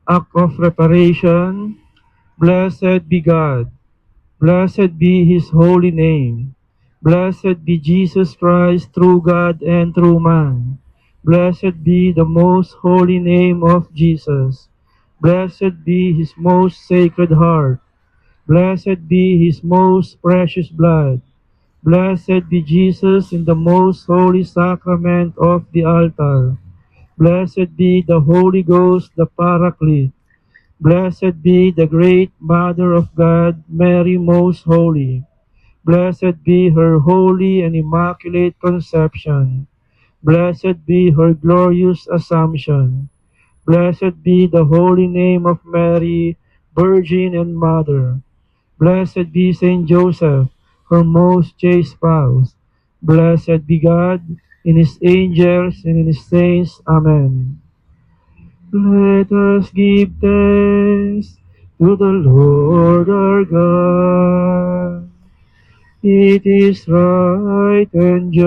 act of reparation. Blessed be God. Blessed be his holy name. Blessed be Jesus Christ, true God and true man. Blessed be the most holy name of Jesus. Blessed be his most sacred heart. Blessed be his most precious blood. Blessed be Jesus in the most holy sacrament of the altar. Blessed be the Holy Ghost, the Paraclete. Blessed be the great Mother of God, Mary most holy. Blessed be her holy and immaculate conception. Blessed be her glorious assumption. Blessed be the holy name of Mary, Virgin and Mother. Blessed be Saint Joseph, her most chaste spouse. Blessed be God in his angels and in his saints. Amen. Let us give thanks to the Lord our God. It is right and just